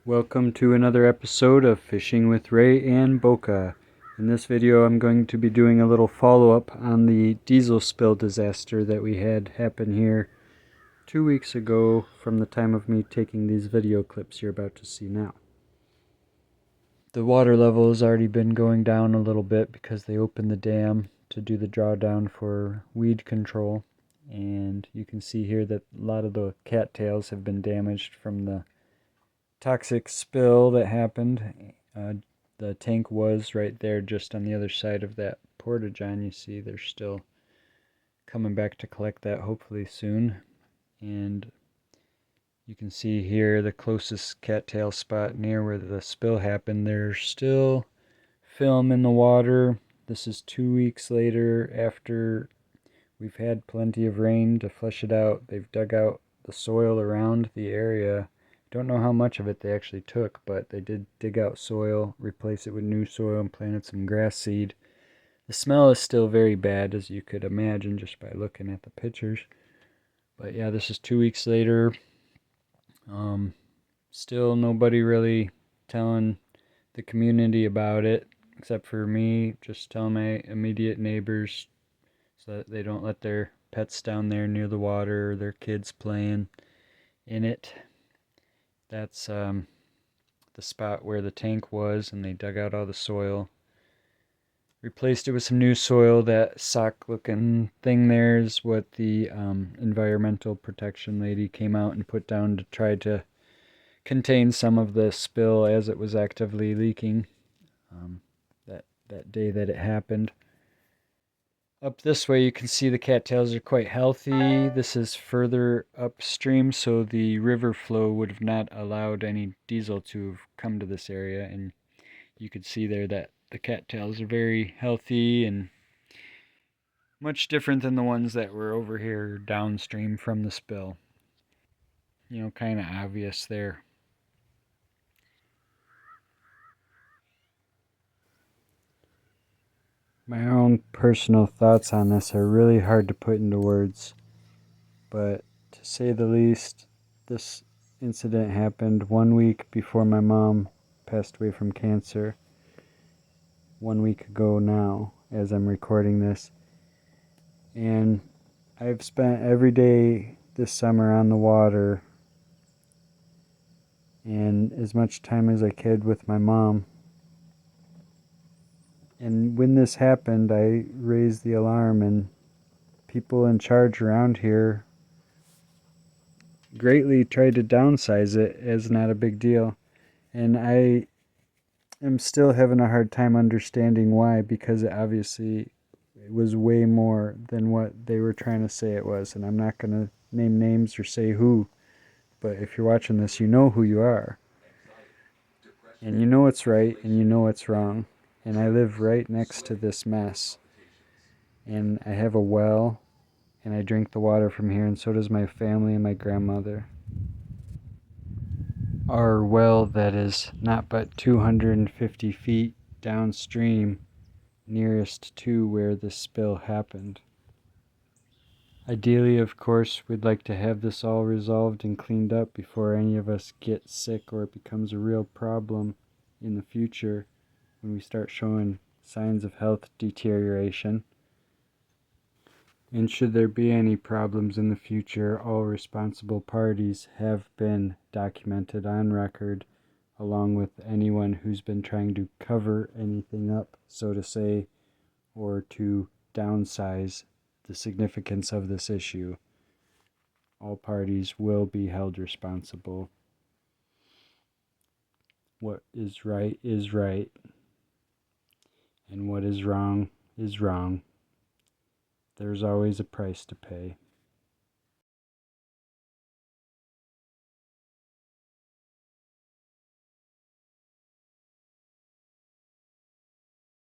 Welcome to another episode of Fishing with Ray and Boca. In this video I'm going to be doing a little follow-up on the diesel spill disaster that we had happen here 2 weeks ago from the time of me taking these video clips you're about to see now. The water level has already been going down a little bit because they opened the dam to do the drawdown for weed control, and you can see here that a lot of the cattails have been damaged from the toxic spill that happened. The tank was right there just on the other side of that porta-john. You see they're still coming back to collect that hopefully soon. And you can see here the closest cattail spot near where the spill happened. There's still film in the water. This is 2 weeks later after we've had plenty of rain to flush it out. They've dug out the soil around the area. Don't know how much of it they actually took, but they did dig out soil, replace it with new soil, and planted some grass seed. The smell is still very bad, as you could imagine just by looking at the pictures. But yeah, this is 2 weeks later. Still nobody really telling the community about it, except for me, just telling my immediate neighbors so that they don't let their pets down there near the water or their kids playing in it. That's the spot where the tank was, and they dug out all the soil, replaced it with some new soil. That sock looking thing there is what the environmental protection lady came out and put down to try to contain some of the spill as it was actively leaking that day that it happened. Up this way you can see the cattails are quite healthy. This is further upstream, so the river flow would have not allowed any diesel to have come to this area, and you could see there that the cattails are very healthy and much different than the ones that were over here downstream from the spill. Kind of obvious there. My own personal thoughts on this are really hard to put into words, but to say the least, this incident happened 1 week before my mom passed away from cancer. 1 week ago now, as I'm recording this. And I've spent every day this summer on the water and as much time as I could with my mom. And when this happened, I raised the alarm, and people in charge around here greatly tried to downsize it as not a big deal. And I am still having a hard time understanding why, because it obviously was way more than what they were trying to say it was. And I'm not going to name names or say who, but if you're watching this, you know who you are. And you know what's right and you know what's wrong. And I live right next to this mess. And I have a well, and I drink the water from here, and so does my family and my grandmother. Our well that is not but 250 feet downstream, nearest to where this spill happened. Ideally, of course, we'd like to have this all resolved and cleaned up before any of us get sick or it becomes a real problem in the future when we start showing signs of health deterioration. And should there be any problems in the future, all responsible parties have been documented on record, along with anyone who's been trying to cover anything up, so to say, or to downsize the significance of this issue. All parties will be held responsible. What is right, and what is wrong is wrong. There's always a price to pay.